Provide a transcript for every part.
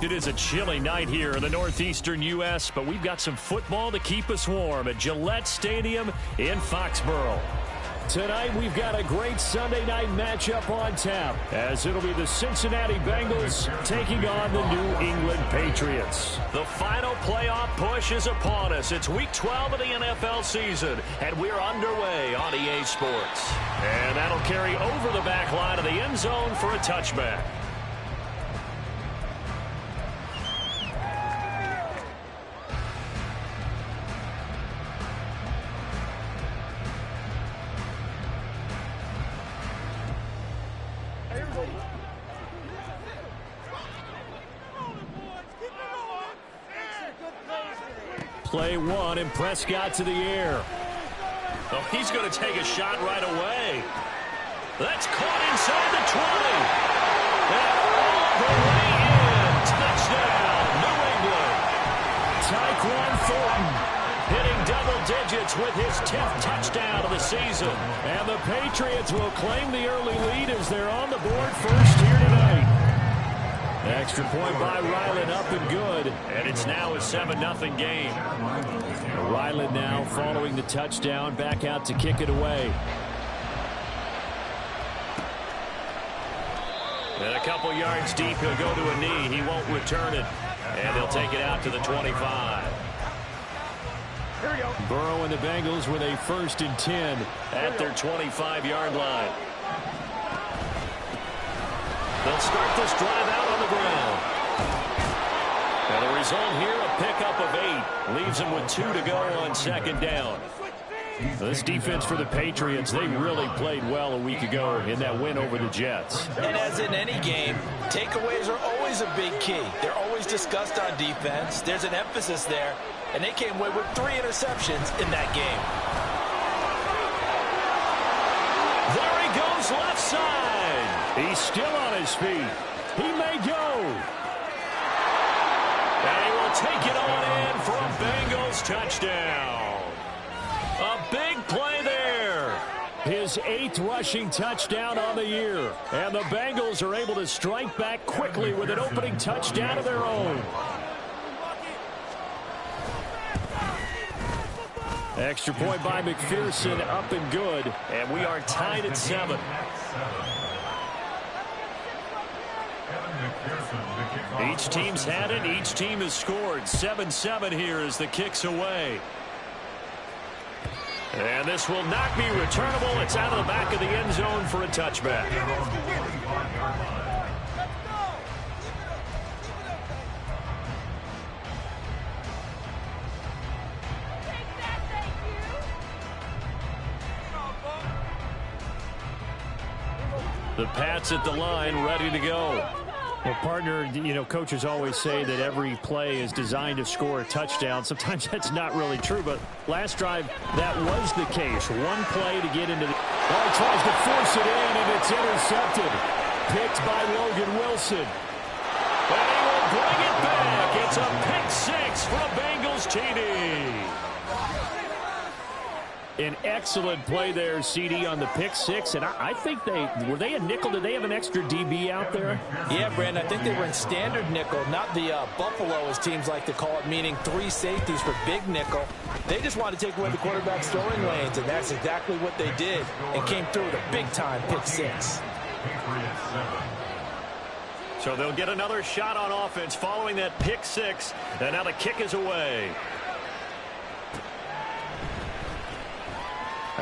It is a chilly night here in the northeastern U.S., but we've got some football to keep us warm at Gillette Stadium in Foxborough. Tonight, we've got a great Sunday night matchup on tap, as it'll be the Cincinnati Bengals taking on the New England Patriots. The final playoff push is upon us. It's Week 12 of the NFL season, and we're underway on EA Sports. And that'll carry over the back line of the end zone for a touchback. Play one, and Prescott to the air. Oh, he's going to take a shot right away. That's caught inside the 20. And all the way in. Touchdown, New England. Tyquan Thornton hitting double digits with his 10th touchdown of the season. And the Patriots will claim the early lead as they're on the board first here tonight. Extra point by Ryland, up and good. And it's now a 7-0 game. Ryland now following the touchdown, back out to kick it away. And a couple yards deep, he'll go to a knee. He won't return it. And they'll take it out to the 25. Here we go. Burrow and the Bengals with a 1st and 10 at their 25-yard line. They'll start this drive out on the ground. And the result here, a pickup of 8. Leaves them with 2 to go on 2nd down. This defense for the Patriots, they really played well a week ago in that win over the Jets. And as in any game, takeaways are always a big key. They're always discussed on defense. There's an emphasis there. And they came away with 3 interceptions in that game. There he goes left side. He's still on his feet. He may go. And he will take it on in for a Bengals touchdown. A big play there. His 8th rushing touchdown on the year. And the Bengals are able to strike back quickly with an opening touchdown of their own. Extra point by McPherson, up and good. And we are tied at 7. Each team's had it. Each team has scored. 7-7 here as the kick's away. And this will not be returnable. It's out of the back of the end zone for a touchback. The Pats at the line, ready to go. Well, partner, you know, coaches always say that every play is designed to score a touchdown. Sometimes that's not really true, but last drive, that was the case. One play to get into the... Oh, he tries to force it in, and it's intercepted. Picked by Logan Wilson. And he will bring it back. It's a pick 6 for a Bengals TD. An excellent play there, CD, on the pick 6. And I think were they a nickel? Did they have an extra DB out there? Yeah, Brandon, I think they were in standard nickel, not the Buffalo, as teams like to call it, meaning 3 safeties for big nickel. They just wanted to take away the quarterback's throwing lanes, and that's exactly what they did, and came through with a big-time pick 6. So they'll get another shot on offense following that pick 6, and now the kick is away.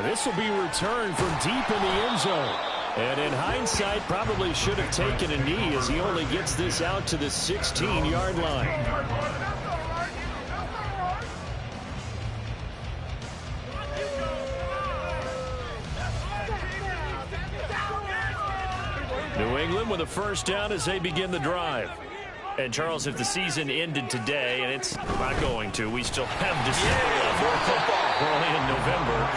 This will be returned from deep in the end zone. And in hindsight, probably should have taken a knee as he only gets this out to the 16-yard line. New England with a 1st down as they begin the drive. And, Charles, if the season ended today, and it's not going to, we still have December left. We're only in November.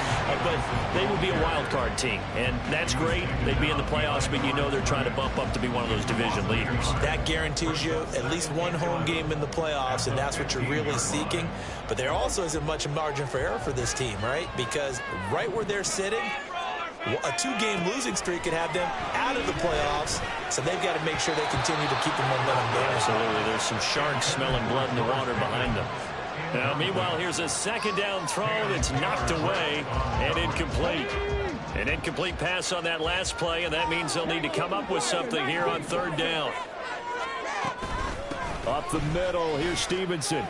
But they would be a wild card team. And that's great. They'd be in the playoffs, but you know they're trying to bump up to be one of those division leaders. That guarantees you at least one home game in the playoffs, and that's what you're really seeking. But there also isn't much margin for error for this team, right? Because right where they're sitting, A two-game losing streak could have them out of the playoffs, so they've got to make sure they continue to keep the momentum going. Absolutely. There's some sharks smelling blood in the water behind them. Now, meanwhile, here's a second down throw that's knocked away and incomplete. An incomplete pass on that last play, and that means they'll need to come up with something here on third down. Up the middle, here's Stevenson.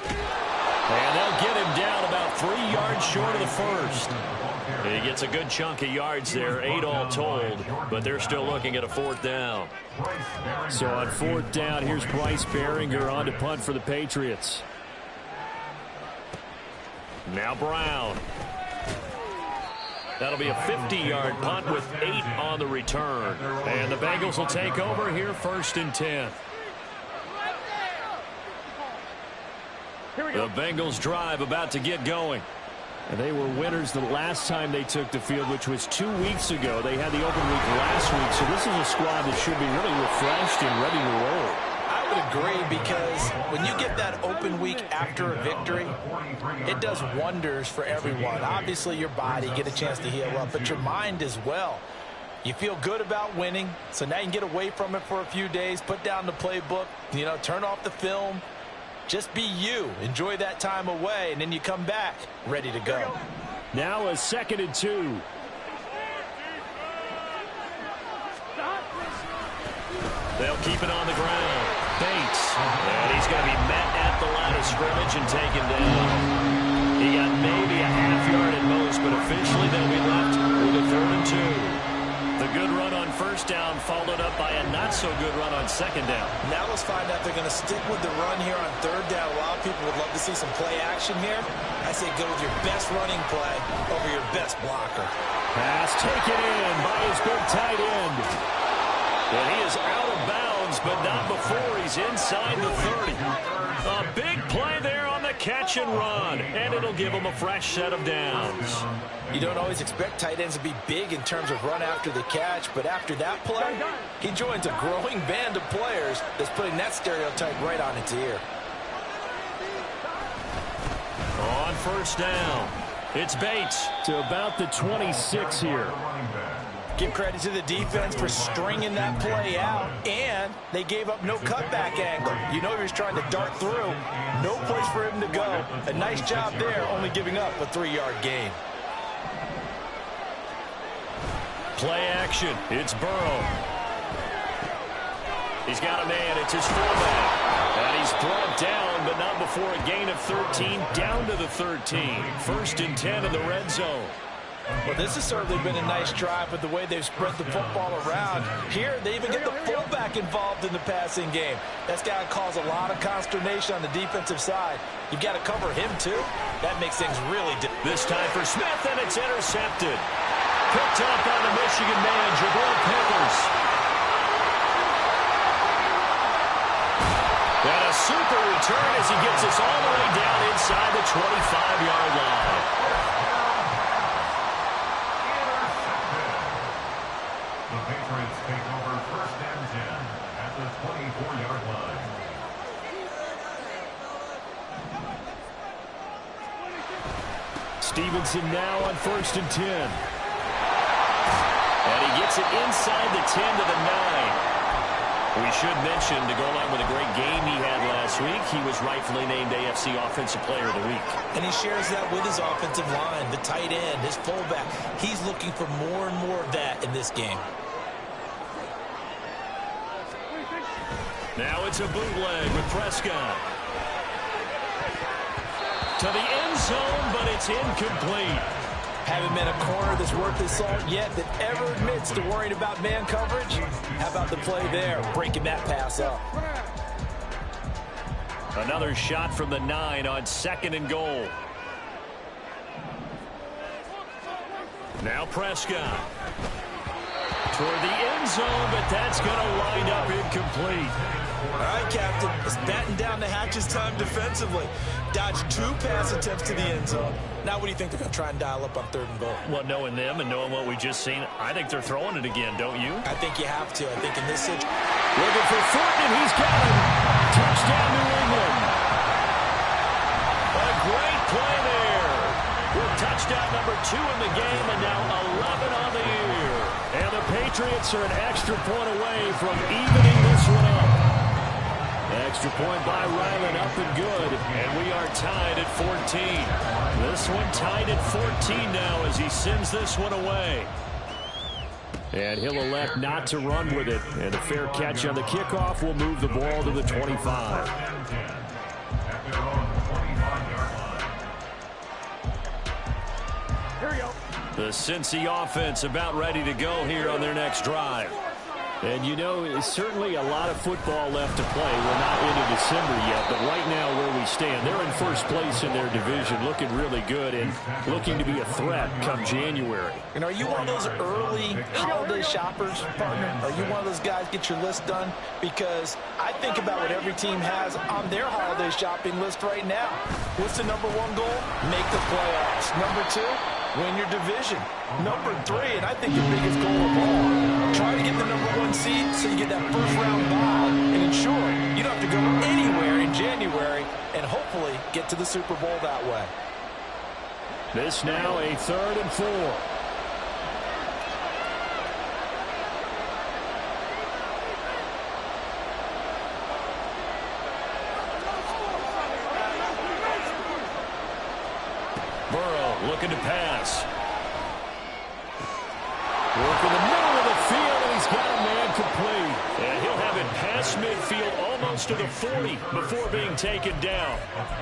And they'll get him down about 3 yards short of the first. He gets a good chunk of yards there, 8 all told, but they're still looking at a fourth down. So on fourth down, here's Bryce Behringer on to punt for the Patriots. Now Brown. That'll be a 50-yard punt with 8 on the return. And the Bengals will take over here, 1st and 10. The Bengals drive about to get going. And they were winners the last time they took the field, which was 2 weeks ago. They had the open week last week, so this is a squad that should be really refreshed and ready to roll. I would agree, because when you get that open week after a victory, it does wonders for everyone. Obviously, your body, get a chance to heal up, but your mind as well. You feel good about winning, so now you can get away from it for a few days, put down the playbook, turn off the film. Just be you. Enjoy that time away, and then you come back ready to go. Now a 2nd and 2. They'll keep it on the ground. Bates. And he's going to be met at the line of scrimmage and taken down. He got maybe a half yard at most, but officially they'll be left with a 3rd and 2. The good run on first down followed up by a not-so-good run on second down. Now let's find out they're going to stick with the run here on third down. A lot of people would love to see some play action here. I say go with your best running play over your best blocker. Pass taken in by his big tight end. And he is out of bounds, but not before he's inside the 30. A big play there on the catch and run, and it'll give him a fresh set of downs. You don't always expect tight ends to be big in terms of run after the catch, but after that play, he joins a growing band of players that's putting that stereotype right on its ear. On first down, it's Bates to about the 26 here. Give credit to the defense for stringing that play out, and they gave up no cutback angle. He was trying to dart through. No place for him to go. A nice job there, only giving up a 3-yard gain. Play action. It's Burrow. He's got a man. It's his fullback. And he's brought down, but not before a gain of 13, down to the 13. 1st and 10 in the red zone. Well, this has certainly been a nice drive with the way they've spread the football around. Here, they even get the fullback involved in the passing game. That's got to cause a lot of consternation on the defensive side. You've got to cover him, too. That makes things really difficult. This time for Smith, and it's intercepted. Picked up on the Michigan man, Jabril Peppers. And a super return as he gets us all the way down inside the 25-yard line. The Patriots take over 1st and 10 at the 24-yard line. Stevenson now on 1st and 10. And he gets it inside the 10 to the 9. We should mention, to go along with a great game he had last week, he was rightfully named AFC Offensive Player of the Week. And he shares that with his offensive line, the tight end, his fullback. He's looking for more and more of that in this game. Now it's a bootleg with Prescott. To the end zone, but it's incomplete. Haven't met a corner that's worth his salt yet that ever admits to worrying about man coverage. How about the play there, breaking that pass up? Another shot from the 9 on 2nd and goal. Now Prescott. Toward the end zone, but that's going to wind up incomplete. All right, Captain, it's batten down the hatches time defensively. Dodged 2 pass attempts to the end zone. Now what do you think they're going to try and dial up on 3rd and goal? Well, knowing them and knowing what we just seen, I think they're throwing it again, don't you? I think you have to. I think in this situation. Looking for Thornton, he's got him. Touchdown, New England. A great play there. With touchdown got number 2 in the game, and now 11 on the year. And the Patriots are an extra point away from evening this one up. Extra point by Ryland, up and good. And we are tied at 14. This one tied at 14 now as he sends this one away. And he'll elect not to run with it. And a fair catch on the kickoff will move the ball to the 25. Here we go. The Cincy offense about ready to go here on their next drive. And, you know, it's certainly a lot of football left to play. We're not into December yet, but right now where we stand, they're in first place in their division, looking really good and looking to be a threat come January. And are you one of those early holiday shoppers, partner? Are you one of those guys get your list done? Because I think about what every team has on their holiday shopping list right now. What's the number 1 goal? Make the playoffs. Number 2? Win your division. Number 3, and I think the biggest goal of all, try to get the number 1 seed so you get that first round bye and ensure you don't have to go anywhere in January and hopefully get to the Super Bowl that way. This now a 3rd and 4. Burrow looking to pass. Work in the middle of the field, and he's got a man complete. And he'll have it past midfield almost to the 40 before being taken down.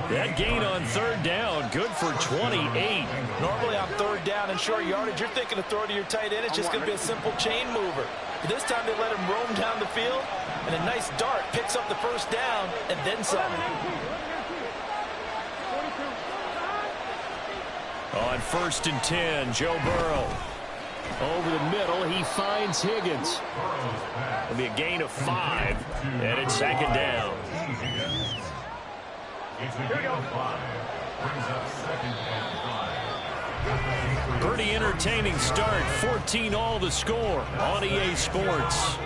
That gain on 3rd down, good for 28. Normally on 3rd down and short yardage, you're thinking of throw to your tight end. It's just going to be a simple chain mover. But this time they let him roam down the field, and a nice dart picks up the first down and then some. On 1st and 10, Joe Burrow. Over the middle, he finds Higgins. It'll be a gain of 5, and it's 2nd down. Pretty entertaining start. 14 all the score on EA Sports.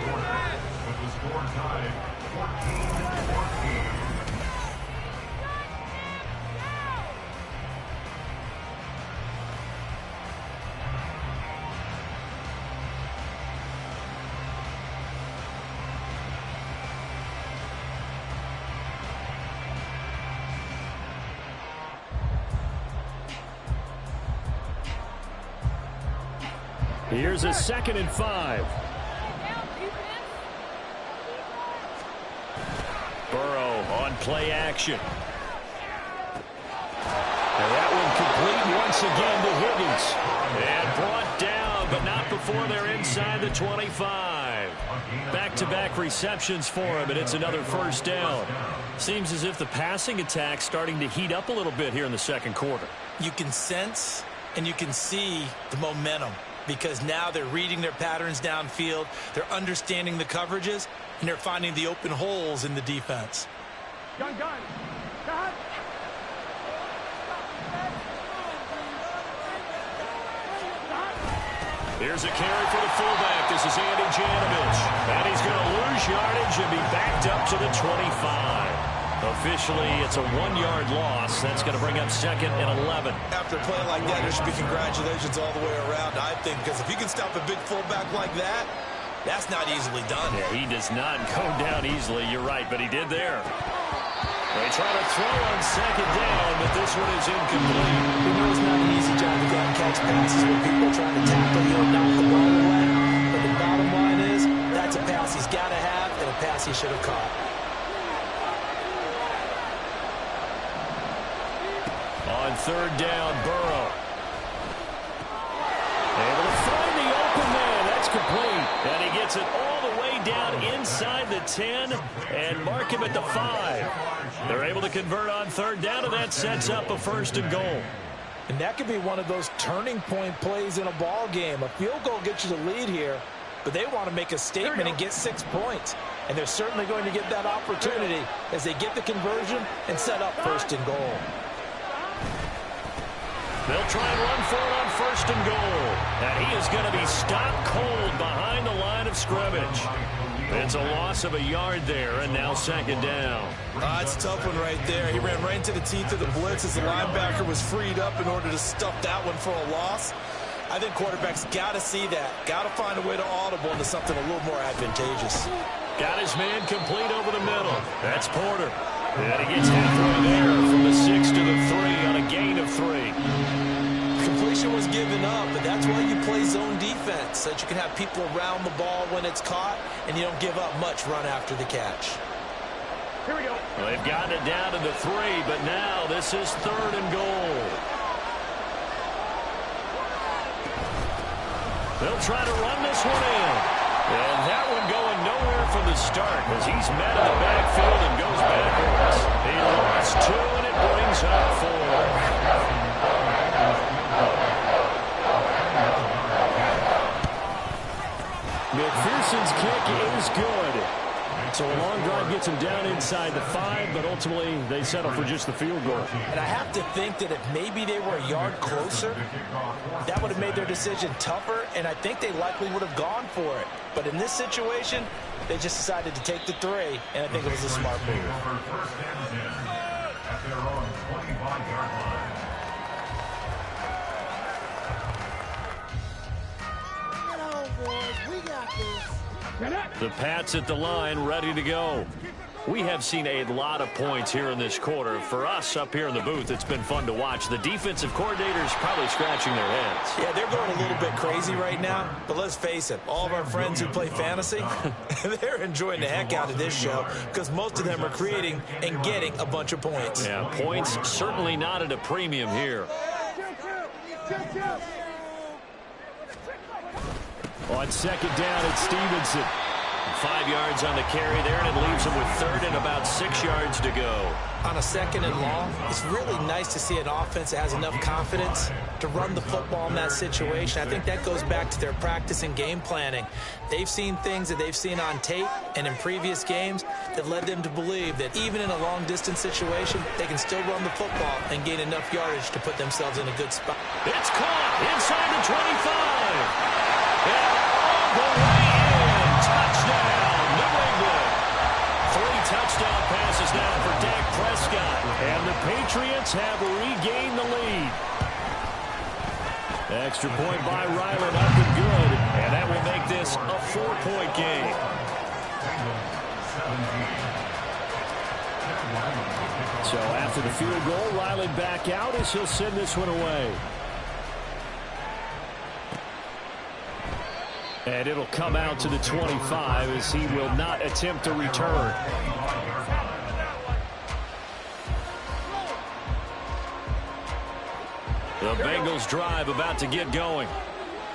Here's a 2nd and 5. Burrow on play action. And that one complete once again to Higgins. And brought down, but not before they're inside the 25. Back-to-back receptions for him, and it's another 1st down. Seems as if the passing attack's starting to heat up a little bit here in the 2nd quarter. You can sense and you can see the momentum, because now they're reading their patterns downfield, they're understanding the coverages, and they're finding the open holes in the defense. Gun. Here's a carry for the fullback. This is Andy Janovich. And he's going to lose yardage and be backed up to the 25. Officially, it's a 1-yard loss. That's going to bring up 2nd and 11. After a play like that, there should be congratulations all the way around, I think, because if you can stop a big fullback like that, that's not easily done. Yeah, he does not go down easily. You're right, but he did there. They try to throw on 2nd down, but this one is incomplete. You know it's not an easy job to go and catch passes when people are trying to tackle you and knock the ball away. But the bottom line is, that's a pass he's got to have and a pass he should have caught. On 3rd down, Burrow. Able to find the open man. That's complete. And he gets it all the way down inside the 10 and mark him at the 5. They're able to convert on 3rd down, and that sets up a 1st and goal. And that could be one of those turning point plays in a ball game. A field goal gets you the lead here, but they want to make a statement and get 6 points. And they're certainly going to get that opportunity as they get the conversion and set up 1st and goal. They'll try and run for it on 1st and goal. And he is going to be stopped cold behind the line of scrimmage. It's a loss of a yard there, and now second down. It's a tough one right there. He ran right into the teeth of the blitz as the linebacker was freed up in order to stuff that one for a loss. I think quarterbacks got to see that. Got to find a way to audible into something a little more advantageous. Got his man complete over the middle. That's Porter. And he gets halfway there from the 6 to the 3 on a gain of 3. Completion was given up, but that's why you play zone defense, so that you can have people around the ball when it's caught, and you don't give up much run after the catch. Here we go. Well, they've gotten it down to the 3, but now this is 3rd and goal. They'll try to run this one in. And that one going nowhere from the start as he's met in the backfield and goes backwards. He lost 2, and it brings up 4. McPherson's kick is good. So a long drive gets him down inside the 5, but ultimately they settle for just the field goal. And I have to think that if maybe they were a yard closer, that would have made their decision tougher, and I think they likely would have gone for it. But in this situation, they just decided to take the 3, and I think it was a smart move. At their own 25-yard line. We got this. The Pats at the line, ready to go. We have seen a lot of points here in this quarter. For us up here in the booth, it's been fun to watch. The defensive coordinators probably scratching their heads. Yeah, they're going a little bit crazy right now, but let's face it, all of our friends who play fantasy, they're enjoying the heck out of this show because most of them are creating and getting a bunch of points. Yeah, points certainly not at a premium here. On second down, it's Stevenson. 5 yards on the carry there, and it leaves him with 3rd and about 6 yards to go. On a 2nd and long, it's really nice to see an offense that has enough confidence to run the football in that situation. I think that goes back to their practice and game planning. They've seen things that they've seen on tape and in previous games that led them to believe that even in a long-distance situation, they can still run the football and gain enough yardage to put themselves in a good spot. It's caught inside the 25. And all the way in. Touchdown, New England. 3 touchdown passes now for Dak Prescott. And the Patriots have regained the lead. Extra point by Ryland, up and good. And that will make this a 4-point game. So after the field goal, Ryland back out as he'll send this one away. And it'll come out to the 25 as he will not attempt to return. The Bengals drive about to get going.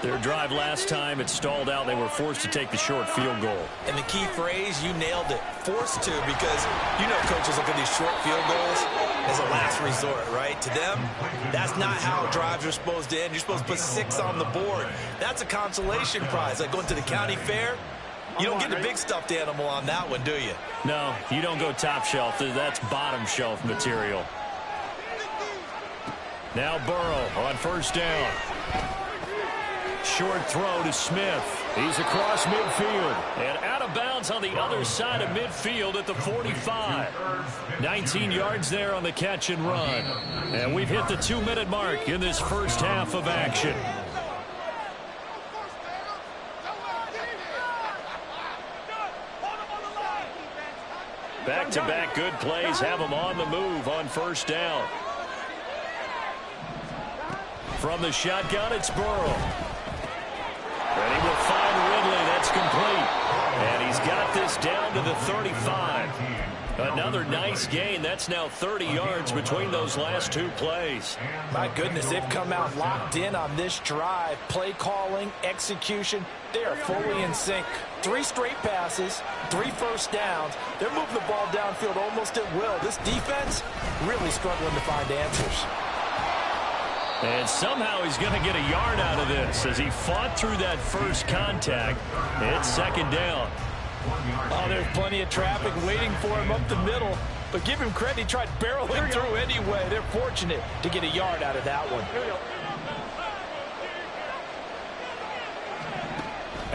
Their drive last time, it stalled out. They were forced to take the short field goal. And the key phrase, you nailed it, forced to, because you know coaches look at these short field goals as a last resort, right? To them, that's not how drives are supposed to end. You're supposed to put 6 on the board. That's a consolation prize, like going to the county fair. You don't get the big stuffed animal on that one, do you? No, you don't go top shelf. That's bottom shelf material. Now Burrow on first down. Short throw to Smith. He's across midfield and out of bounds on the other side of midfield at the 45. 19 yards there on the catch and run. And we've hit the 2-minute mark in this first half of action. Back-to-back good plays have them on the move on first down. From the shotgun, it's Burrow. And he will find Ridley. That's complete. And he's got this down to the 35. Another nice gain. That's now 30 yards between those last 2 plays. My goodness, they've come out locked in on this drive. Play calling, execution, they are fully in sync. 3 straight passes, 3 first downs. They're moving the ball downfield almost at will. This defense really struggling to find answers. And somehow he's going to get a yard out of this as he fought through that first contact. It's second down. Oh, there's plenty of traffic waiting for him up the middle. But give him credit, he tried barreling through anyway. They're fortunate to get a yard out of that one.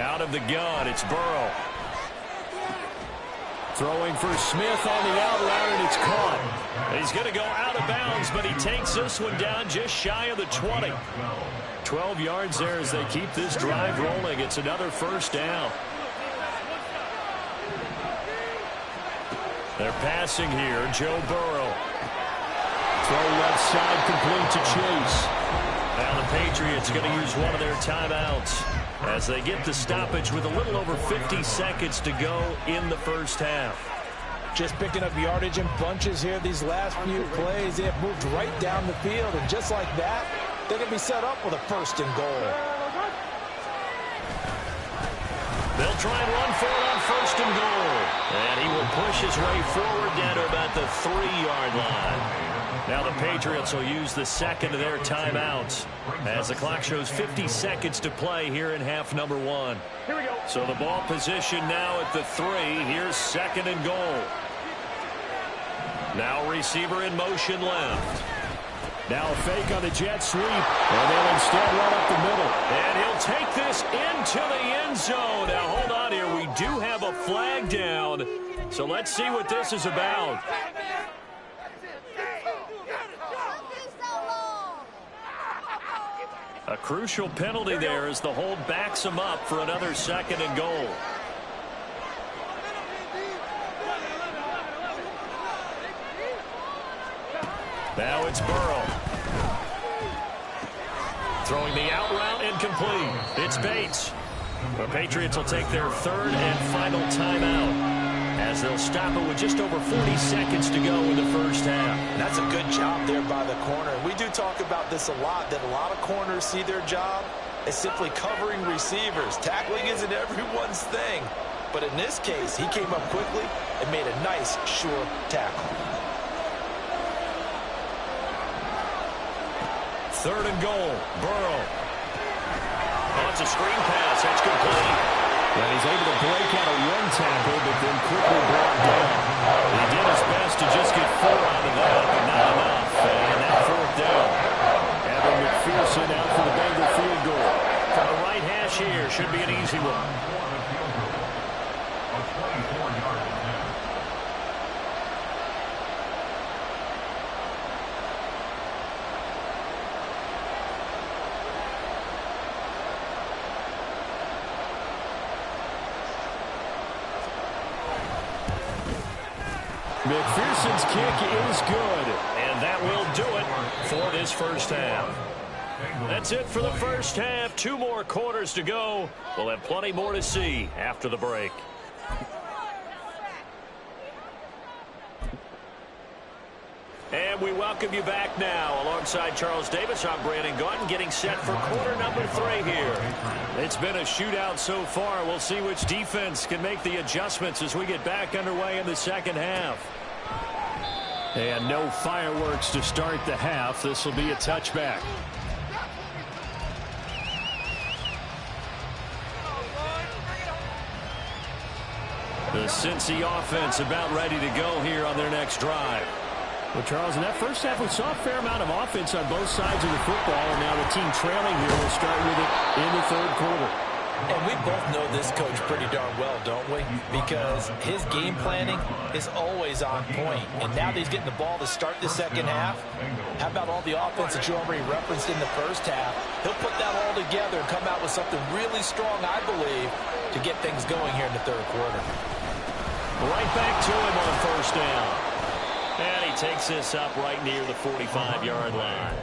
Out of the gun, it's Burrow. Throwing for Smith on the out route, and it's caught. He's going to go out of bounds, but he takes this one down just shy of the 20. 12 yards there as they keep this drive rolling. It's another first down. They're passing here. Joe Burrow. Throw left side complete to Chase. Now the Patriots going to use one of their timeouts as they get the stoppage with a little over 50 seconds to go in the first half. Just picking up yardage in bunches here these last few plays. They have moved right down the field, and just like that, they can be set up with a first and goal. They'll try and run for it on first and goal. And he will push his way forward down to about the 3-yard line. Now the Patriots will use the second of their timeouts as the clock shows 50 seconds to play here in half number 1. Here we go. So the ball position now at the 3. Here's second and goal. Now receiver in motion left. Now a fake on the jet sweep. And they'll instead run up the middle. And he'll take this into the end zone. Now hold on here. We do have a flag down. So let's see what this is about. A crucial penalty there as the hold backs him up for another second and goal. Now it's Burrow. Throwing the out route incomplete. It's Bates. The Patriots will take their third and final timeout as they'll stop it with just over 40 seconds to go in the first half. That's a good job there by the corner. We do talk about this a lot, that a lot of corners see their job as simply covering receivers. Tackling isn't everyone's thing. But in this case, he came up quickly and made a nice, sure tackle. Third and goal. Burrow. Oh, it's a screen pass. That's complete. And he's able to break out of one tackle, but then quickly brought down. He did his best to just get 4 out of that, but not enough. And that fourth down. Evan McPherson out for the Bengal field goal. From the right hash here, should be an easy one. A 24-yard attempt. McPherson's kick is good, and that will do it for this first half. That's it for the first half. 2 more quarters to go. We'll have plenty more to see after the break. And we welcome you back now. Alongside Charles Davis, I'm Brandon Gautin, getting set for quarter number 3 here. It's been a shootout so far. We'll see which defense can make the adjustments as we get back underway in the second half. And no fireworks to start the half. This will be a touchback. The Cincy offense about ready to go here on their next drive. Well, Charles, in that first half, we saw a fair amount of offense on both sides of the football, and now the team trailing here will start with it in the third quarter. And we both know this coach pretty darn well, don't we? Because his game planning is always on point. And now that he's getting the ball to start the second half, how about all the offense that you already referenced in the first half? He'll put that all together and come out with something really strong, I believe, to get things going here in the third quarter. Right back to him on first down. And he takes this up right near the 45-yard line.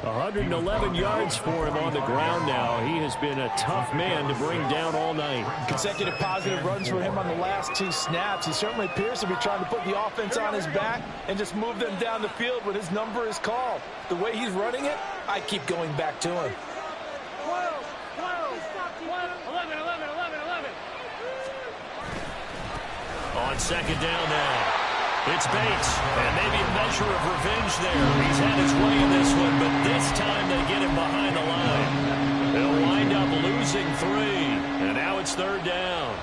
111 yards for him on the ground now. He has been a tough man to bring down all night. Consecutive positive runs for him on the last 2 snaps. He certainly appears to be trying to put the offense on his back and just move them down the field when his number is called. The way he's running it, I keep going back to him. 11. On second down now. It's Bates, and maybe a measure of revenge there. He's had his way in this one, but this time they get him behind the line. They'll wind up losing 3, and now it's third down.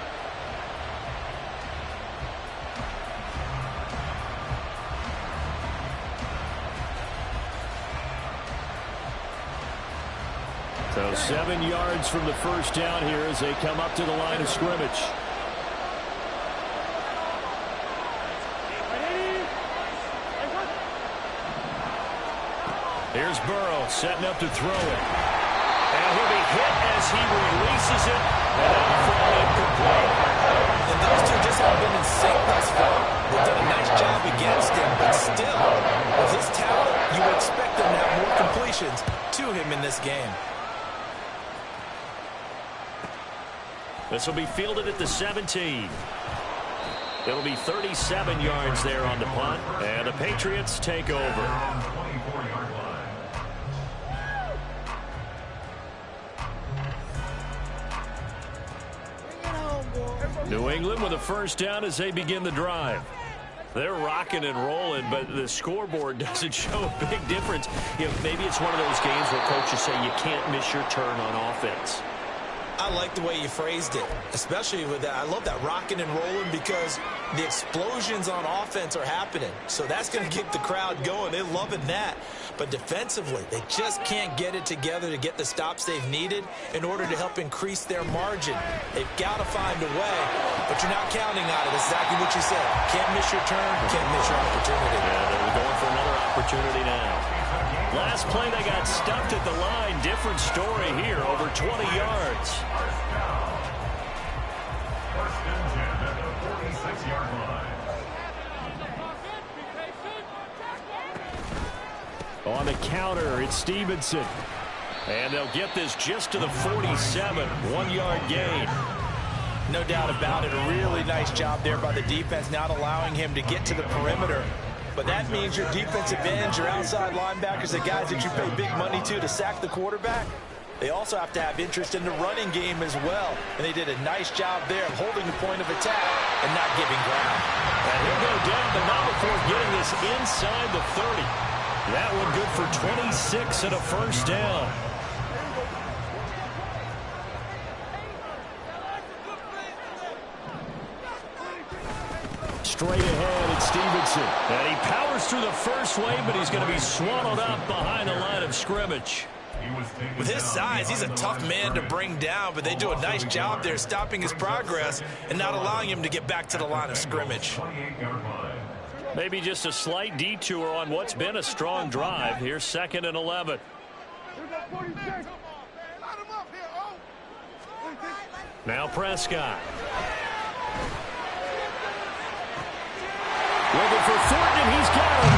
So 7 yards from the first down here as they come up to the line of scrimmage. Here's Burrow setting up to throw it. And he'll be hit as he releases it. And that'll fall incomplete. And those two just haven't been in sync thus far. They've done a nice job against him, but still, with his talent, you would expect them to have more completions to him in this game. This will be fielded at the 17. It'll be 37 yards there on the punt, and the Patriots take over. New England with a first down as they begin the drive. They're rocking and rolling, but the scoreboard doesn't show a big difference. You know, maybe it's one of those games where coaches say you can't miss your turn on offense. I like the way you phrased it, especially with that. I love that rocking and rolling because the explosions on offense are happening. So that's going to get the crowd going. They're loving that. But defensively, they just can't get it together to get the stops they've needed in order to help increase their margin. They've got to find a way, but you're not counting on it. Exactly what you said. Can't miss your turn, can't miss your opportunity. Yeah, they're going for another opportunity now. Last play, they got stuffed at the line. Different story here, over 20 yards. First and 10 at the 46-yard line. On the counter, it's Stevenson. And they'll get this just to the 47, 1-yard gain. No doubt about it. A really nice job there by the defense, not allowing him to get to the perimeter. But that means your defensive ends, your outside linebackers, the guys that you pay big money to sack the quarterback, they also have to have interest in the running game as well. And they did a nice job there of holding the point of attack and not giving ground. And he'll go down, but not before getting this inside the 30. That one good for 26 and a first down. Straight ahead, it's Stevenson. And he powers through the first wave, but he's going to be swallowed up behind the line of scrimmage. With his size, he's a tough man to bring down, but they do a nice job there stopping his progress and not allowing him to get back to the line of scrimmage. Maybe just a slight detour on what's been a strong drive. Here's 2nd and 11. Now Prescott. Looking for Thornton, and he's got him.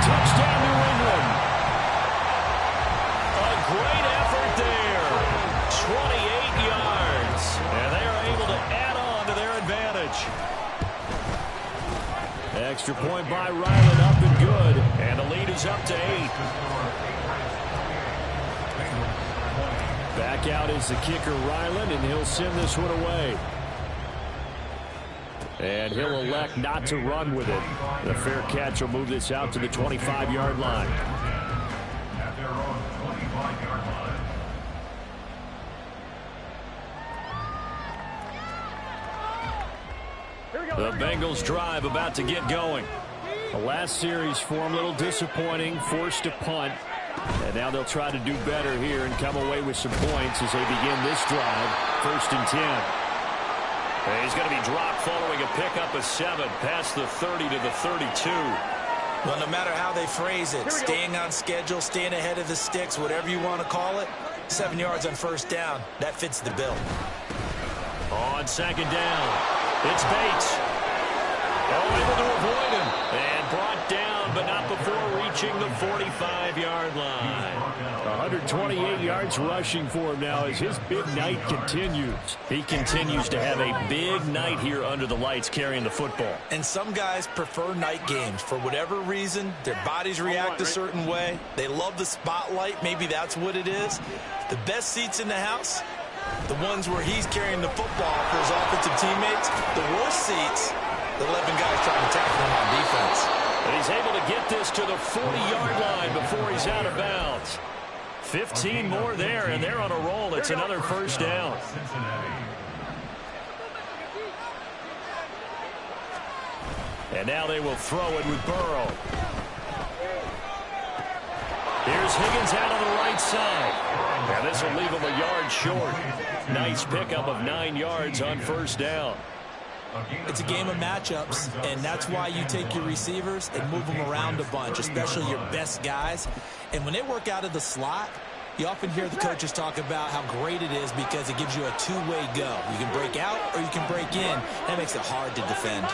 Touchdown, New England. A great effort there. 28 yards. And they are able to add on to their advantage. Extra point by Ryland, up and good. And the lead is up to 8. Back out is the kicker, Ryland, and he'll send this one away. And he'll elect not to run with it. The fair catch will move this out to the 25-yard line. At their own 25-yard line. The Bengals drive about to get going. The last series for them a little disappointing, forced a punt. And now they'll try to do better here and come away with some points as they begin this drive. 1st and 10. And he's going to be dropped following a pickup of 7 past the 30 to the 32. Well, no matter how they phrase it, staying on schedule, staying ahead of the sticks, whatever you want to call it, 7 yards on 1st down, that fits the bill. On 2nd down, it's Bates. Oh, able to avoid him. And brought down, but not before reaching the 45-yard line. 128 yards rushing for him now as his big night continues. He continues to have a big night here under the lights carrying the football. And some guys prefer night games. For whatever reason, their bodies react a certain way. They love the spotlight. Maybe that's what it is. The best seats in the house, the ones where he's carrying the football for his offensive teammates. The worst seats, the 11 guys trying to tackle him on defense. And he's able to get this to the 40-yard line before he's out of bounds. 15 more there, and they're on a roll. It's another 1st down. And now they will throw it with Burrow. Here's Higgins out on the right side. And this will leave him a yard short. Nice pickup of 9 yards on 1st down. It's a game of matchups, and that's why you take your receivers and move them around a bunch, especially your best guys. And when they work out of the slot, you often hear the coaches talk about how great it is because it gives you a two-way go. You can break out or you can break in. That makes it hard to defend.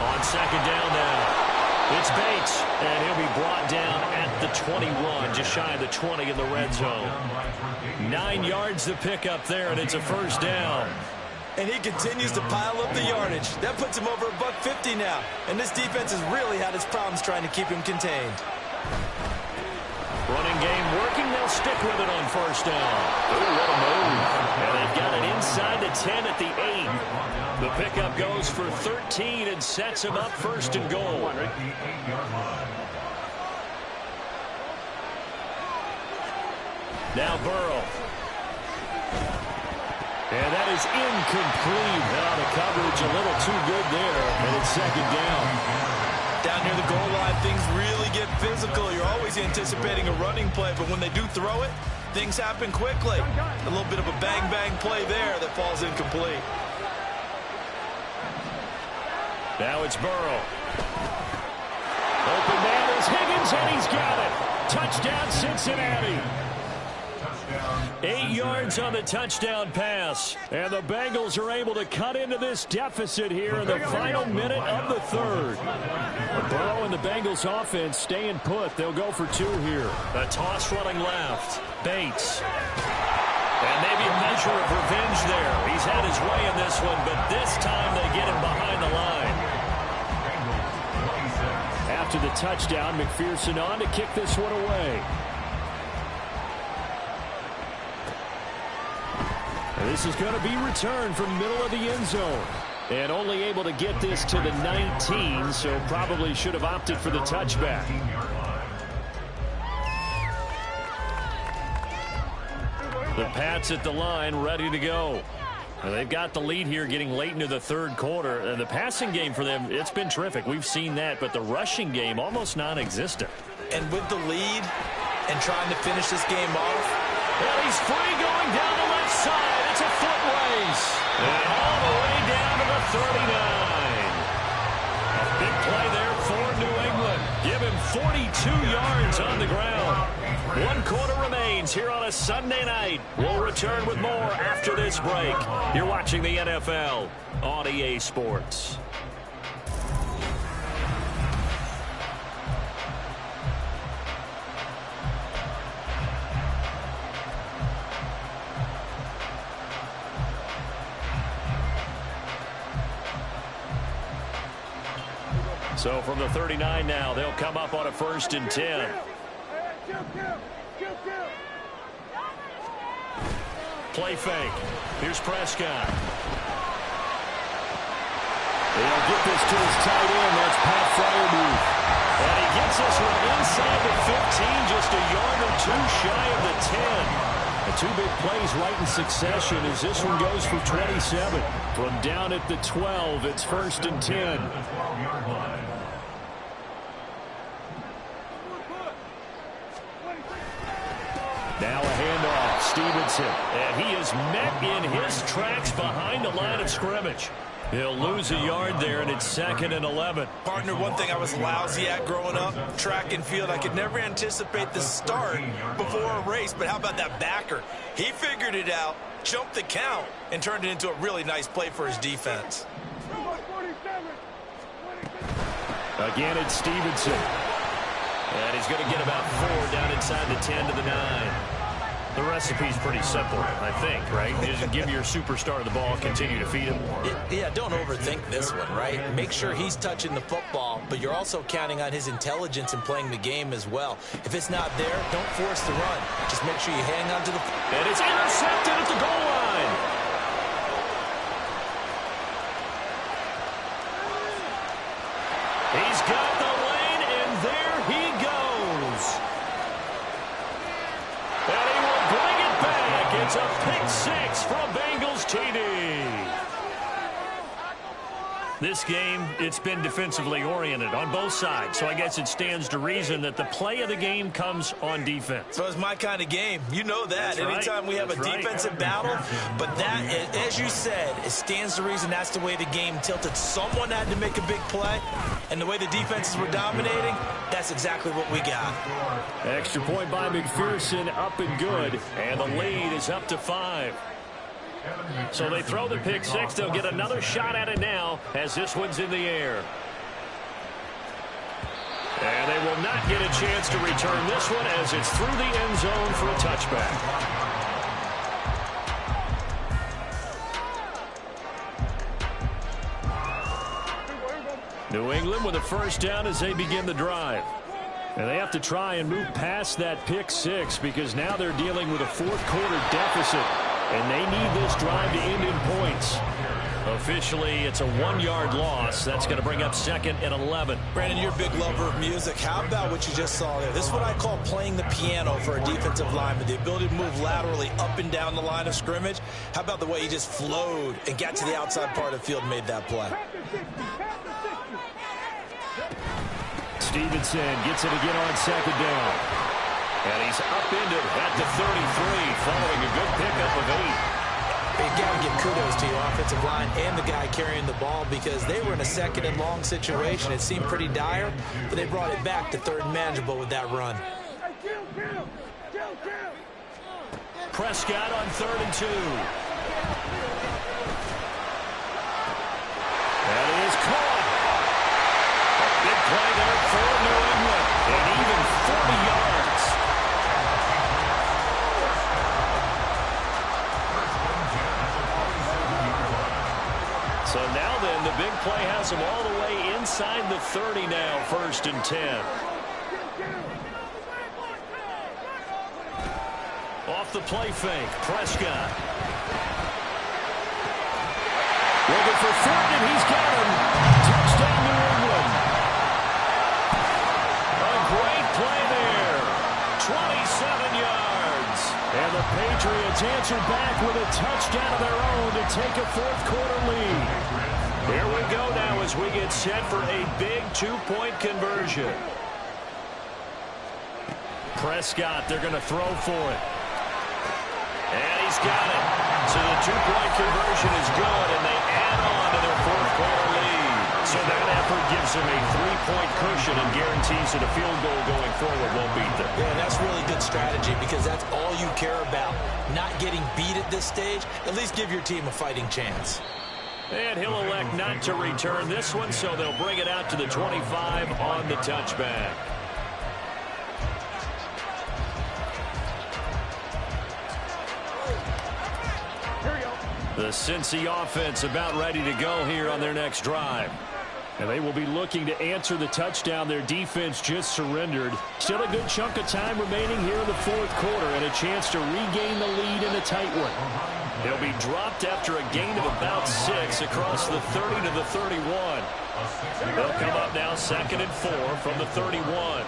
On second down now. It's Bates, and he'll be brought down at the 21, just shy of the 20 in the red zone. 9 yards to pick up there, and it's a first down. And he continues to pile up the yardage. That puts him over $150 now. And this defense has really had its problems trying to keep him contained. Running game working. They'll stick with it on first down. Ooh, what a move. And they've got it inside the 10 at the 8. The pickup goes for 13 and sets him up first and goal. Now Burrow. And that is incomplete. Now the coverage a little too good there, and it's second down. Down near the goal line, things really get physical. You're always anticipating a running play, but when they do throw it, things happen quickly. A little bit of a bang-bang play there that falls incomplete. Now it's Burrow. Open man is Higgins, and he's got it. Touchdown, Cincinnati. 8 yards on the touchdown pass. And the Bengals are able to cut into this deficit here in the final minute of the third. Burrow and the Bengals offense staying put. They'll go for 2 here. A toss running left. Bates. And maybe a measure of revenge there. He's had his way in this one, but this time they get him behind the line. After the touchdown, McPherson on to kick this one away. And this is going to be returned from the middle of the end zone. And only able to get this to the 19, so probably should have opted for the touchback. The Pats at the line, ready to go. Well, they've got the lead here getting late into the third quarter. And the passing game for them, it's been terrific. We've seen that, but the rushing game almost non-existent. And with the lead and trying to finish this game off. And he's free going down the left side. It's a foot race. And all the way down to the 39. A big play there for New England. Give him 42 yards on the ground. 1 quarter remains here on a Sunday night. We'll return with more after this break. You're watching the NFL on EA Sports. So from the 39 now, they'll come up on a 1st and 10. Play fake. Here's Prescott. They'll get this to his tight end. That's Pat Fryermuth. And he gets this one inside the 15, just a yard or 2 shy of the 10. The 2 big plays right in succession as this one goes for 27. From down at the 12, it's 1st and 10. Now a handoff, Stevenson, and he is met in his tracks behind the line of scrimmage. He'll lose a yard there, and it's 2nd and 11. Partner, one thing I was lousy at growing up, track and field. I could never anticipate the start before a race, but how about that backer? He figured it out, jumped the count, and turned it into a really nice play for his defense. Again, it's Stevenson. And he's going to get about 4 down inside the 10 to the 9. The recipe's pretty simple, I think, right? You just give your superstar the ball, continue to feed him. Yeah, don't overthink this one, right? Make sure he's touching the football, but you're also counting on his intelligence in playing the game as well. If it's not there, don't force the run. Just make sure you hang on to the... And it's intercepted at the goal line. He's got the lane, and there he goes. And he will bring it back. It's a pick 6 from Bengals TD. This game, it's been defensively oriented on both sides, so I guess it stands to reason that the play of the game comes on defense. So it's my kind of game. You know that. Anytime we have a defensive battle, but that, as you said, it stands to reason that's the way the game tilted. Someone had to make a big play, and the way the defenses were dominating, that's exactly what we got. Extra point by McPherson, up and good, and the lead is up to 5. So they throw the pick six. They'll get another shot at it now as this one's in the air. And they will not get a chance to return this one as it's through the end zone for a touchback. New England with a first down as they begin the drive. And they have to try and move past that pick six because now they're dealing with a fourth quarter deficit. And they need this drive to end in points. Officially, it's a 1-yard loss. That's going to bring up 2nd and 11. Brandon, you're a big lover of music. How about what you just saw there? This is what I call playing the piano for a defensive lineman. The ability to move laterally up and down the line of scrimmage. How about the way he just flowed and got to the outside part of the field and made that play? Stevenson gets it again on 2nd down. And he's upended at the 33 following a good pickup of 8. You got to give kudos to your offensive line and the guy carrying the ball because they were in a 2nd and long situation. It seemed pretty dire, but they brought it back to 3rd and manageable with that run. Prescott on 3rd and 2. That is caught. A big play there for New England. And even 40 yards. So now then, the big play has them all the way inside the 30 now, 1st and 10. Off the play fake, Prescott. Looking for Fulton, and he's got him. Touchdown, New England. A great play there. 27 yards. And the Patriots answer back with a touchdown of their own to take a fourth quarter lead. Here we go now as we get set for a big 2-point conversion. Prescott, they're going to throw for it. And he's got it. So the 2-point conversion is good, and they add on to their fourth quarter lead. So that effort gives them a 3-point cushion and guarantees that a field goal going forward won't beat them. Yeah, that's really good strategy because that's all you care about. Not getting beat at this stage. At least give your team a fighting chance. And he'll elect not to return this one, so they'll bring it out to the 25 on the touchback. The Cincy offense about ready to go here on their next drive. And they will be looking to answer the touchdown their defense just surrendered. Still a good chunk of time remaining here in the fourth quarter and a chance to regain the lead in a tight one. They'll be dropped after a gain of about 6 across the 30 to the 31. They'll come up now 2nd and 4 from the 31.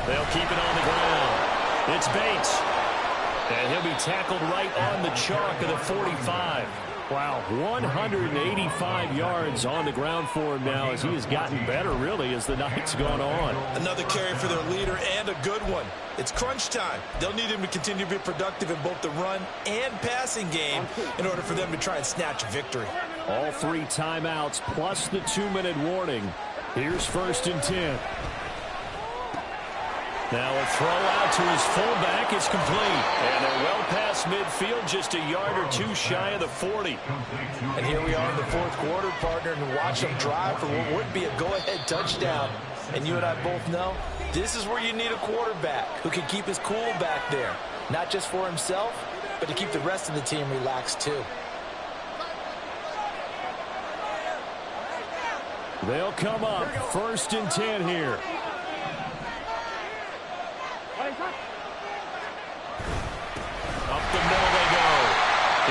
They'll keep it on the ground. It's Bates. And he'll be tackled right on the chalk of the 45. Wow, 185 yards on the ground for him now as he has gotten better, really, as the night's gone on. Another carry for their leader and a good one. It's crunch time. They'll need him to continue to be productive in both the run and passing game in order for them to try and snatch a victory. All 3 timeouts plus the 2-minute warning. Here's 1st and 10. Now a throw out to his fullback is complete. And they're well past midfield, just a yard or 2 shy of the 40. And here we are in the fourth quarter, partner, and watch them drive for what would be a go-ahead touchdown. And you and I both know this is where you need a quarterback who can keep his cool back there. Not just for himself, but to keep the rest of the team relaxed too. They'll come up 1st and 10 here. Up the middle they go.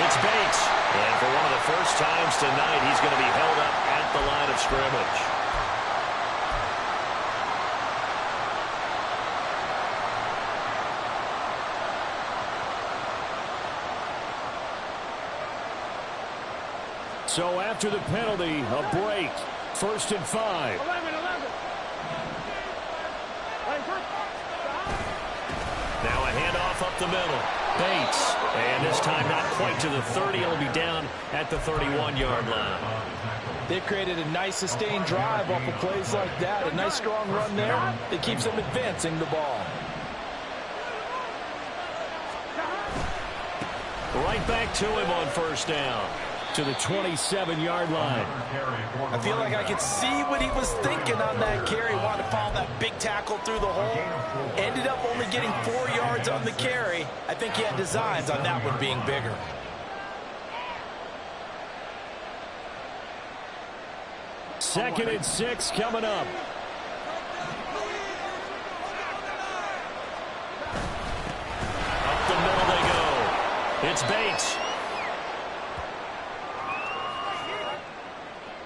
It's Bates. And for one of the first times tonight, he's going to be held up at the line of scrimmage. So after the penalty, a break. 1st and 5. Now a handoff up the middle. Bates. And this time not quite to the 30. It'll be down at the 31-yard line. They've created a nice sustained drive off of plays like that. A nice strong run there. It keeps them advancing the ball. Right back to him on 1st down. To the 27-yard line. I feel like I could see what he was thinking on that carry. Wanted to follow that big tackle through the hole. Ended up only getting 4 yards on the carry. I think he had designs on that one being bigger. Second and 6 coming up. Up the middle they go. It's Bates.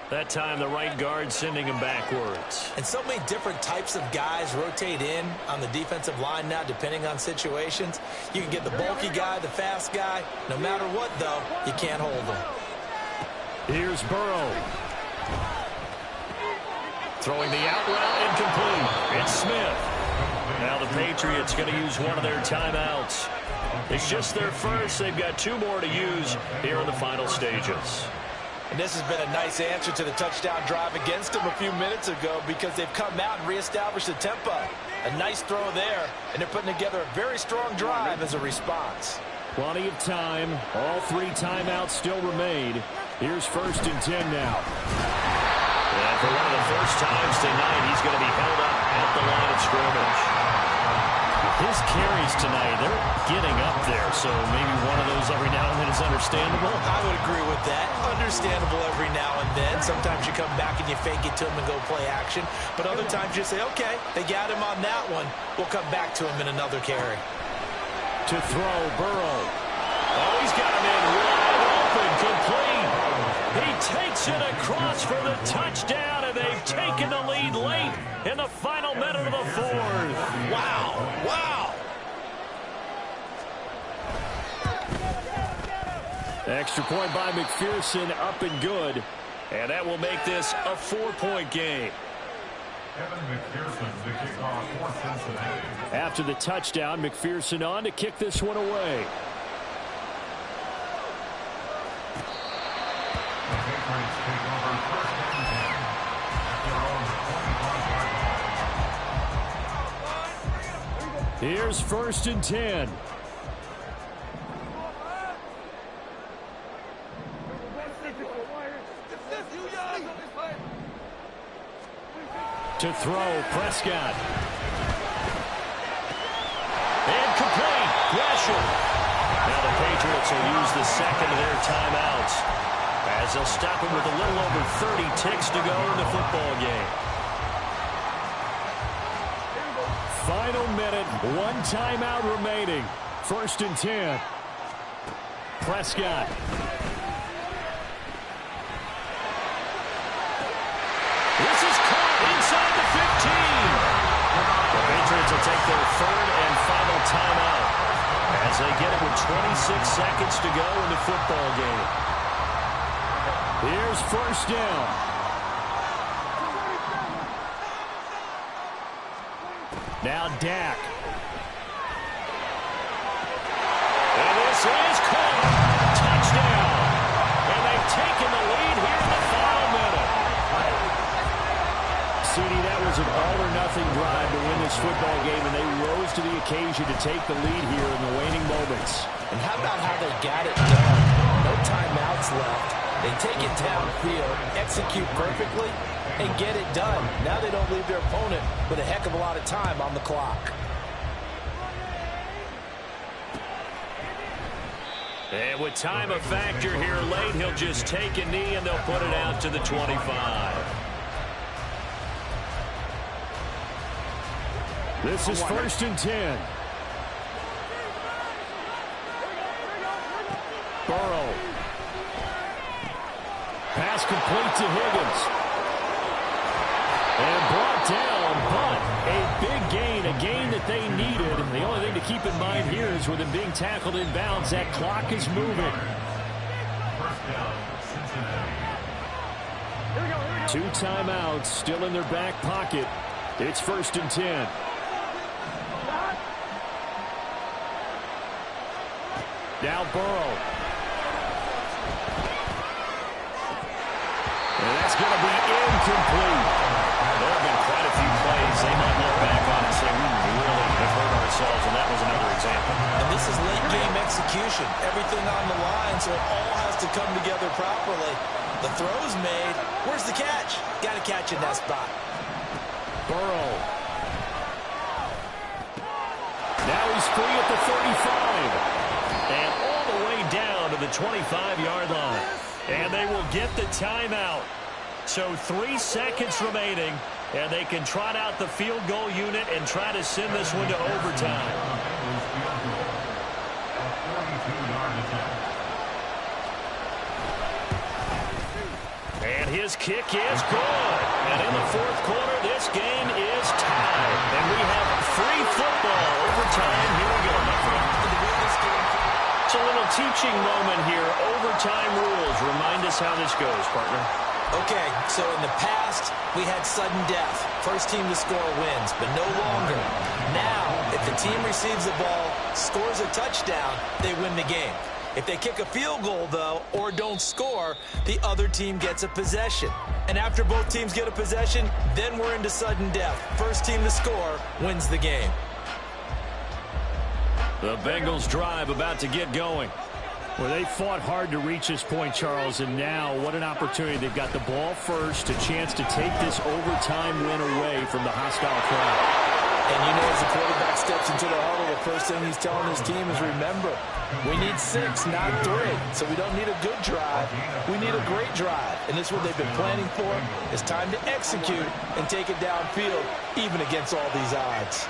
That time the right guard sending him backwards. And so many different types of guys rotate in on the defensive line now depending on situations. You can get the bulky guy, the fast guy. No matter what, though, you can't hold them. Here's Burrow. Throwing the out route incomplete. It's Smith. Now the Patriots going to use one of their timeouts. It's just their first. They've got 2 more to use here in the final stages. And this has been a nice answer to the touchdown drive against them a few minutes ago because they've come out and reestablished the tempo. A nice throw there, and they're putting together a very strong drive as a response. Plenty of time. All 3 timeouts still remain. Here's 1st and 10 now. And for one of the first times tonight, he's going to be held up at the line of scrimmage. His carries tonight, they're getting up there, so maybe one of those every now and then is understandable. I would agree with that. Understandable every now and then. Sometimes you come back and you fake it to him and go play action. But other times you say, okay, they got him on that one. We'll come back to him in another carry. To throw, Burrow. Oh, he's got him in wide open, complete. He takes it across for the touchdown, and they've taken the lead late in the final minute of the 4th. Wow, wow. Extra point by McPherson, up and good. And that will make this a 4-point game. Evan McPherson, the kickoff for Cincinnati. After the touchdown, McPherson on to kick this one away. The Patriots take over 1st and 10 at their own 25-yard line. Here's 1st and 10. To throw, Prescott. And complete. Gresham. Now the Patriots will use the second of their timeouts as they'll stop him with a little over 30 ticks to go in the football game. Final minute, 1 timeout remaining. 1st and 10. Prescott. This is caught inside the 15. The Patriots will take their 3rd and final timeout as they get it with 26 seconds to go in the football game. Here's 1st down. Now Dak. And this is caught. Touchdown. And they've taken the lead here in the final minute. CD, that was an all-or-nothing drive to win this football game, and they rose to the occasion to take the lead here in the waning moments. And how about how they got it done? No timeouts left. They take it downfield, execute perfectly, and get it done. Now they don't leave their opponent with a heck of a lot of time on the clock. And with time a factor here late, he'll just take a knee, and they'll put it out to the 25. This is 1st and 10. Burrow. Pass complete to Higgins. And brought down, but a big gain, a gain that they needed. The only thing to keep in mind here is with him being tackled in bounds, that clock is moving. 1st down, Two timeouts still in their back pocket. It's 1st and 10. Now Burrow. And that's going to be incomplete. There have been quite a few plays they might look back on and say, we really have hurt ourselves, and that was another example. And this is late-game execution. Everything on the line, so it all has to come together properly. The throw's made. Where's the catch? Got to catch in that spot. Burrow. Now he's free at the 35. And all the way down to the 25-yard line. And they will get the timeout. So 3 seconds remaining, and they can trot out the field goal unit and try to send this one to overtime. And his kick is good. And in the 4th quarter, this game is tied. And we have free football overtime. Here we go, my friend. It's a little teaching moment here. Overtime rules. Remind us how this goes, partner. Okay, so in the past, we had sudden death. First team to score wins, but no longer. Now, if the team receives the ball, scores a touchdown, they win the game. If they kick a field goal, though, or don't score, the other team gets a possession. And after both teams get a possession, then we're into sudden death. First team to score wins the game. The Bengals drive about to get going. Well, they fought hard to reach this point, Charles, and now what an opportunity. They've got the ball first, a chance to take this overtime win away from the hostile crowd. And you know, as the quarterback steps into the huddle, the first thing he's telling his team is, remember, we need 6, not 3. So we don't need a good drive. We need a great drive. And this is what they've been planning for. It's time to execute and take it downfield, even against all these odds.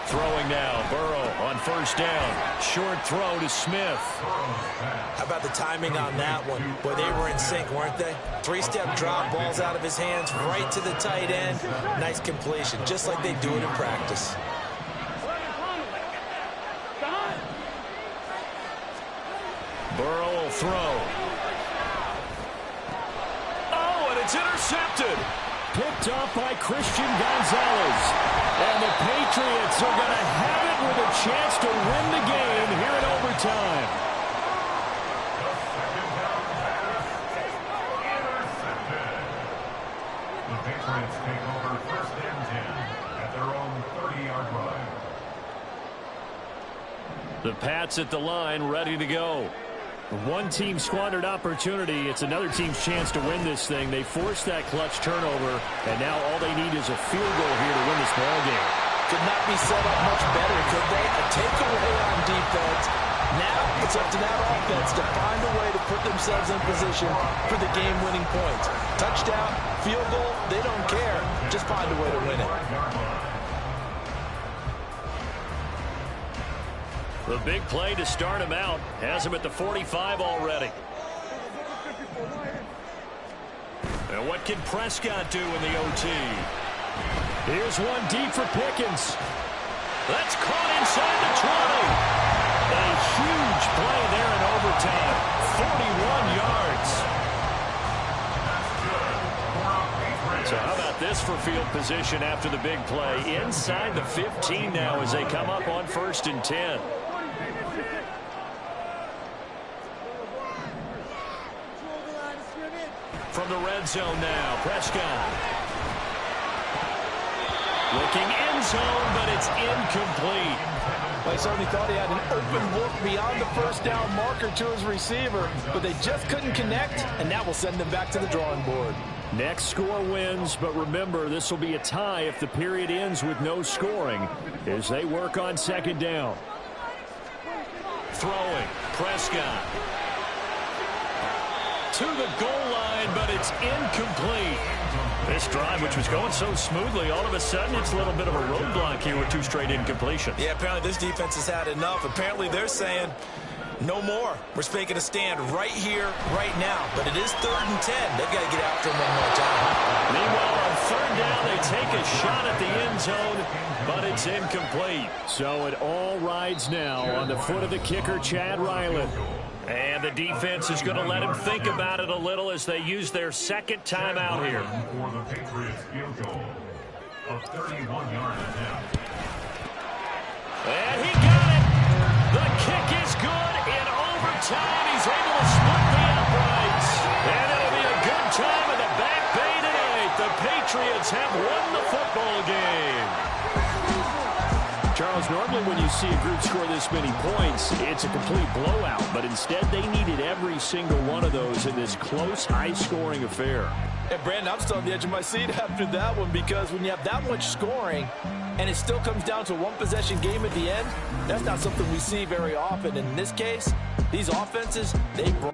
Throwing now, Burrow on 1st down. Short throw to Smith. How about the timing on that one? Boy, they were in sync, weren't they? 3-step drop, balls out of his hands, right to the tight end. Nice completion, just like they do it in practice. Burrow will throw. Oh, and it's intercepted. Picked off by Christian Gonzalez. And the Patriots are going to have it with a chance to win the game here in overtime. The Patriots take over 1st and 10 at their own 30-yard line. The Pats at the line, ready to go. One team squandered opportunity. It's another team's chance to win this thing. They forced that clutch turnover, and now all they need is a field goal here to win this ball game. Could not be set up much better, could they? A takeaway on defense. Now it's up to that offense to find a way to put themselves in position for the game-winning points. Touchdown, field goal, they don't care. Just find a way to win it. The big play to start him out has him at the 45 already. And what can Prescott do in the OT? Here's one deep for Pickens. That's caught inside the 20. A huge play there in overtime. 41 yards. So how about this for field position after the big play? Inside the 15 now as they come up on 1st and 10. From the red zone now, Prescott. Looking end zone, but it's incomplete. Well, he certainly thought he had an open look beyond the 1st down marker to his receiver, but they just couldn't connect, and that will send them back to the drawing board. Next score wins, but remember, this will be a tie if the period ends with no scoring as they work on 2nd down. Throwing, Prescott. To the goal line, but it's incomplete. This drive, which was going so smoothly, all of a sudden it's a little bit of a roadblock here with 2 straight incompletions. Yeah, apparently this defense has had enough. Apparently they're saying, No more. We're making a stand right here, right now. But it is 3rd and 10. They've got to get after him one more time. Meanwhile, on 3rd down, they take a shot at the end zone, but it's incomplete. So it all rides now on the foot of the kicker, Chad Ryland. And the defense is going to let him think about it a little as they use their 2nd timeout here. For the Patriots field goal of 31-yard attempt. And he got it. The kick is good in overtime. He's able to split the uprights. And it'll be a good time in the Back Bay tonight. The Patriots have won the football game. Charles, normally when you see a group score this many points, it's a complete blowout. But instead, they needed every single one of those in this close, high-scoring affair. And Brandon, I'm still on the edge of my seat after that one, because when you have that much scoring and it still comes down to a one-possession game at the end, that's not something we see very often. In this case, these offenses, they brought